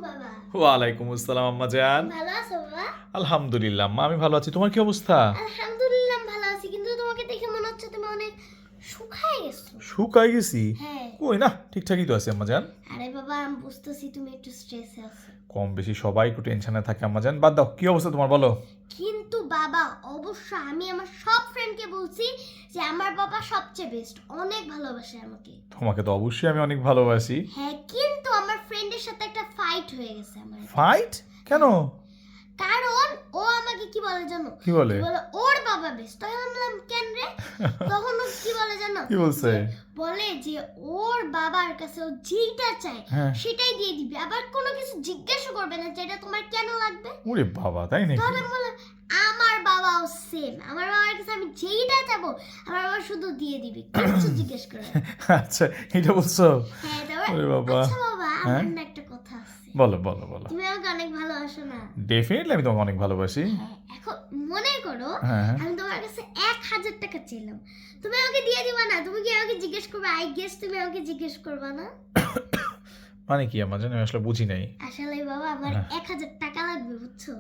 বাবা। ওয়ালাইকুম আসসালাম আম্মা জান। ভালো আছো বাবা? আলহামদুলিল্লাহ আম্মা, আমি ভালো আছি। তোমার কি অবস্থা? আলহামদুলিল্লাহ ভালো আছি, কিন্তু তোমাকে দেখে মনে হচ্ছে তুমি অনেক শুকায় গেছো। শুকাই গেছি? হ্যাঁ। কই না, ঠিকঠাকই তো আছে আম্মা জান। আরে বাবা, আমি বুঝতেছি তুমি একটু স্ট্রেসে আছো। কম বেশি সবাই একটু টেনশনে থাকে আম্মা জান। বাদ দাও, কি অবস্থা তোমার বলো। কিন্তু বাবা, অবশ্য আমি আমার সব ফ্রেন্ডকে বলছি যে আমার বাবা সবচেয়ে বেস্ট, অনেক ভালোবাসে আমাকে। তোমাকে তো অবশ্যই আমি অনেক ভালোবাসি। হ্যাঁ, কিন্তু আমার ফ্রেন্ডের সাথে একটা ফাইট হয়ে গেছে আমার। ফাইট? কেন? কারণ ও আমাকে কি বলে জানো? কি বলে? ওর বাবা বেস্ট। তো আমি বললাম কেন রে? তখন ও কি বলে জানো? কি বলছে? বলে যে ওর বাবার কাছে ও যেটা চায় হ্যাঁ। সেটাই দিয়ে দিবে, আবার কোনো কিছু জিজ্ঞাসা করবে না যে এটা তোমার কেন লাগবে। ওরে বাবা, তাই নাকি? তখন আমি বললাম আমার বাবাও সেম, আমার বাবার কাছে আমি যেইটা চাবো আমার বাবা শুধু দিয়ে দিবে, কিছু জিজ্ঞেস করে না। আচ্ছা, এটা বলছো? হ্যাঁ, তারপর ওরে বাবা। আচ্ছা বাবা, হ্যাঁ? আমার না একটা কথা আছে। বলো বলো বলো। তুমি আমাকে অনেক ভালোবাসো না? ডেফিনেটলি আমি তোমাকে অনেক ভালোবাসি। হ্যাঁ, এখন মনে করো হ্যাঁ, হ্যাঁ। আমি তোমার কাছে 1000 টাকা চাইলাম, তুমি আমাকে দিয়ে দিবা না? তুমি কি আমাকে জিজ্ঞেস করবে? আই গেস তুমি আমাকে জিজ্ঞেস করবা না। মানে কি আম্মা জান, আমি আসলে বুঝি নাই। আসলে বাবা, আমার হ্যাঁ। 1000 টাকা লাগবে, বুঝছো?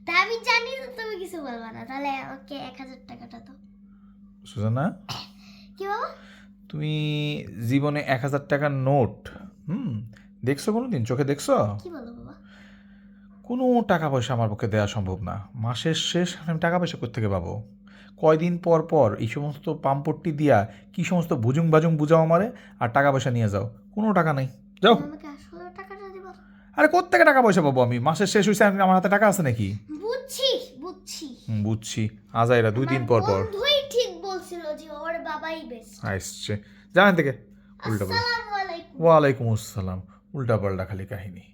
তা আমি জানি যে তুমি কিছু বলবা না, তাহলে ওকে 1000 টাকাটা তো। সুজানা, কি বাবা? তুমি জীবনে 1,000 টাকার নোট দেখছো কোনোদিন? চোখে দেখছো? কি বলো বাবা? কোনো টাকা পয়সা আমার পক্ষে দেওয়া সম্ভব না। মাসের শেষ আমি টাকা পয়সা কোত্থেকে পাবো? কয়দিন পর পর এই সমস্ত পাম্পট্টি দিয়া কি সমস্ত ভুজুং বাজুং বুঝাও আমারে, আর টাকা পয়সা নিয়ে যাও। কোনো টাকা নাই, যাও। তুমি আমাকে আসলে টাকাটা দিবা? আরে কোত্থেকে টাকা পয়সা পাবো আমি? মাসের শেষ হয়েছে, আমার হাতে টাকা আছে নাকি? বুঝছি বুঝছি। বুঝছি। আজাইরা 2 দিন পর পর বন্ধুই ঠিক বলছিল যে ওর বাবাই বেস্ট। আসছে। জানেন থেকে উল্টা পাল্টা। আসসালামু আলাইকুম। ওয়ালাইকুম আসসালাম। উল্টা পাল্টা খালি কাহিনী।